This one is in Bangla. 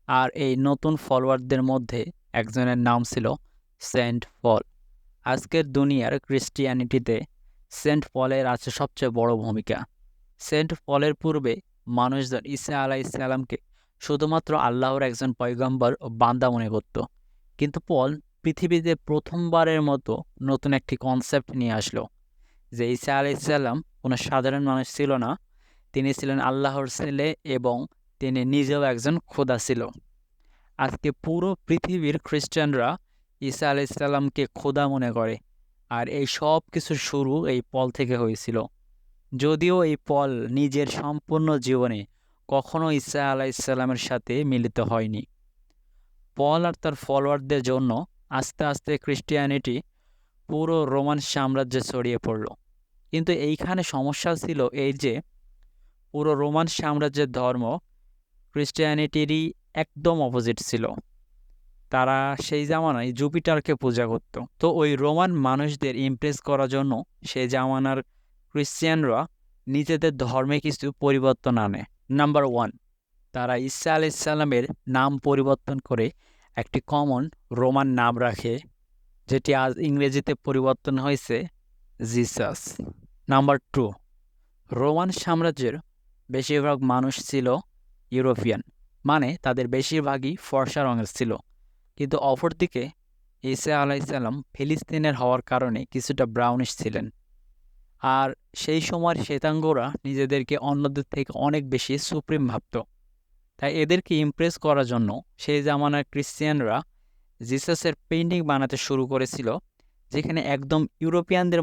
আর এই নতুন ফলোয়ারদের মধ্যে একজনের নাম ছিল সেন্ট পল। আজকের দুনিয়ার ক্রিশ্চিয়ানিটিতে সেন্ট পলের আছে সবচেয়ে বড় ভূমিকা। সেন্ট পলের পূর্বে মানুষজন ঈসা আলাইসাল্লামকে শুধুমাত্র আল্লাহর একজন পয়গম্বর ও বান্দা মনে করত। কিন্তু পল পৃথিবীতে প্রথমবারের মতো নতুন একটি কনসেপ্ট নিয়ে আসলো যে ঈসা আলাইসাল্লাম কোনো সাধারণ মানুষ ছিল না, তিনি ছিলেন আল্লাহর ছেলে এবং তিনি নিজেও একজন খোদা ছিল। আজকে পুরো পৃথিবীর খ্রিস্টানরা ঈসা আলাইসাল্লামকে খোদা মনে করে, আর এই সব কিছুর শুরু এই পল থেকে হয়েছিল। যদিও এই পল নিজের সম্পূর্ণ জীবনে কখনো ঈসা আলাইসাল্লামের সাথে মিলিত হয়নি। পল আর তার ফলোয়ারদের জন্য আস্তে আস্তে ক্রিশ্চিয়ানিটি পুরো রোমান সাম্রাজ্যে ছড়িয়ে পড়ল। কিন্তু এইখানে সমস্যা ছিল এই যে পুরো রোমান সাম্রাজ্যের ধর্ম ক্রিশ্চিয়ানিটিরই একদম অপোজিট ছিল। তারা সেই জামানায় জুপিটারকে পূজা করত। তো ওই রোমান মানুষদের ইমপ্রেস করার জন্য সেই জামানার ক্রিশ্চিয়ানরা নিজেদের ধর্মে কিছু পরিবর্তন আনে। নাম্বার 1, তারা ঈসা আলাইসাল্লামের নাম পরিবর্তন করে একটি কমন রোমান নাম রাখে, যেটি আজ ইংরেজিতে পরিবর্তন হয়েছে জিসাস। নাম্বার 2, রোমান সাম্রাজ্যের বেশিরভাগ মানুষ ছিল ইউরোপিয়ান, মানে তাদের বেশিরভাগই ফর্সা রঙের ছিল। কিন্তু অপরদিকে ঈসা আলাইসাল্লাম ফিলিস্তিনের হওয়ার কারণে কিছুটা ব্রাউনিশ ছিলেন। আর সেই সময়ের শ্বেতাঙ্গরা নিজেদেরকে অন্যদের থেকে অনেক বেশি সুপ্রিম ভাবত। তাই এদেরকে ইমপ্রেস করার জন্য সেই জামানার ক্রিশ্চিয়ানরা জিসাসের পেইন্টিং বানাতে শুরু করেছিল, যেখানে একদম ইউরোপিয়ানদের